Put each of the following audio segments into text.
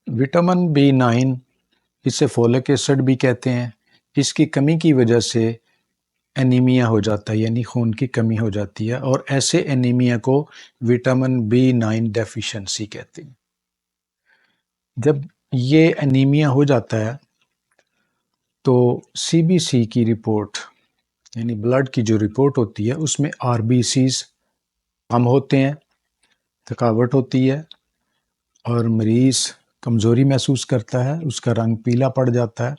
Vitamin B9 اسے folk acid بھی کہتے ہیں، اس کی کمی کی وجہ سے انیمیا ہو جاتا ہے، یعنی خون کی کمی ہو جاتی ہے، اور ایسے انیمیا کو وٹامن B9 ڈیفیشنسی کہتے ہیں۔ جب یہ انیمیا ہو جاتا ہے تو CBC کی رپورٹ یعنی بلڈ کی جو رپورٹ ہوتی ہے اس میں RBCs کم ہوتے ہیں، تھکاوٹ ہوتی ہے اور مریض کمزوری محسوس کرتا ہے، اس کا رنگ پیلا پڑ جاتا ہے،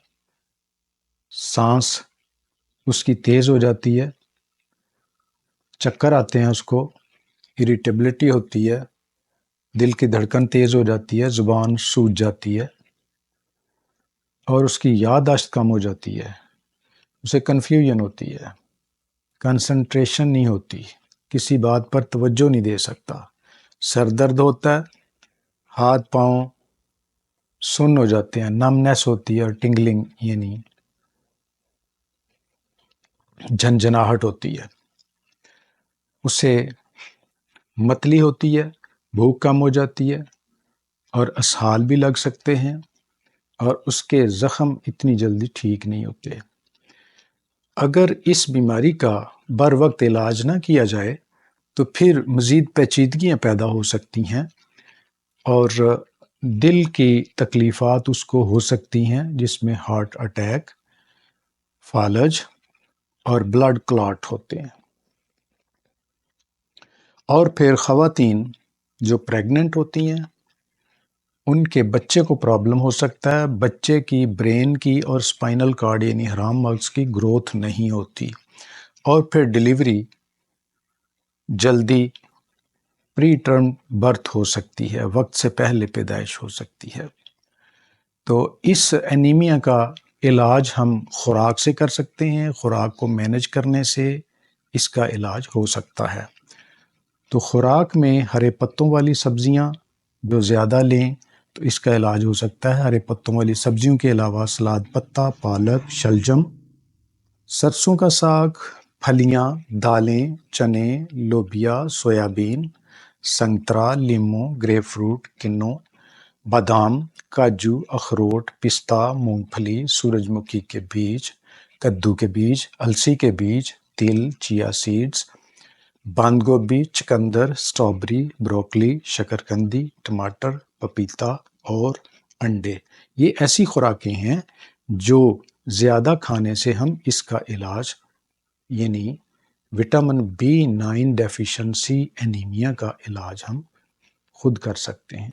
سانس اس کی تیز ہو جاتی ہے، چکر آتے ہیں، اس کو اریٹیبلٹی ہوتی ہے، دل کی دھڑکن تیز ہو جاتی ہے، زبان سوج جاتی ہے اور اس کی یادداشت کم ہو جاتی ہے، اسے کنفیوژن ہوتی ہے، کنسنٹریشن نہیں ہوتی، کسی بات پر توجہ نہیں دے سکتا، سر درد ہوتا ہے، ہاتھ پاؤں سن ہو جاتے ہیں، نمنیس ہوتی ہے اور ٹنگلنگ یعنی جھنجھناہٹ ہوتی ہے، اسے متلی ہوتی ہے، بھوک کم ہو جاتی ہے اور اسہال بھی لگ سکتے ہیں اور اس کے زخم اتنی جلدی ٹھیک نہیں ہوتے۔ اگر اس بیماری کا بر وقت علاج نہ کیا جائے تو پھر مزید پیچیدگیاں پیدا ہو سکتی ہیں اور دل کی تکلیفات اس کو ہو سکتی ہیں، جس میں ہارٹ اٹیک، فالج اور بلڈ کلاٹ ہوتے ہیں۔ اور پھر خواتین جو پریگننٹ ہوتی ہیں ان کے بچے کو پرابلم ہو سکتا ہے، بچے کی برین کی اور اسپائنل کارڈ یعنی حرام مغز کی گروتھ نہیں ہوتی اور پھر ڈیلیوری جلدی پری ٹرم برتھ ہو سکتی ہے، وقت سے پہلے پیدائش ہو سکتی ہے۔ تو اس انیمیا کا علاج ہم خوراک سے کر سکتے ہیں، خوراک کو مینج کرنے سے اس کا علاج ہو سکتا ہے۔ تو خوراک میں ہرے پتوں والی سبزیاں جو زیادہ لیں تو اس کا علاج ہو سکتا ہے۔ ہرے پتوں والی سبزیوں کے علاوہ سلاد پتا، پالک، شلجم، سرسوں کا ساگ، پھلیاں، دالیں، چنے، لوبیا، سویابین، سنترا، لیموں، گریپ فروٹ، کنو، بادام، کاجو، اخروٹ، پستہ، مونگ پھلی، سورج مکھی کے بیج، کدو کے بیج، السی کے بیج، تل، چیا سیڈز، بند گوبھی، چقندر، اسٹرابری، بروکلی، شکرکندی، ٹماٹر، پپیتا اور انڈے، یہ ایسی خوراکیں ہیں جو زیادہ کھانے سے ہم اس کا علاج یعنی وٹامن B9 ڈیفیشنسی انیمیا کا علاج ہم خود کر سکتے ہیں۔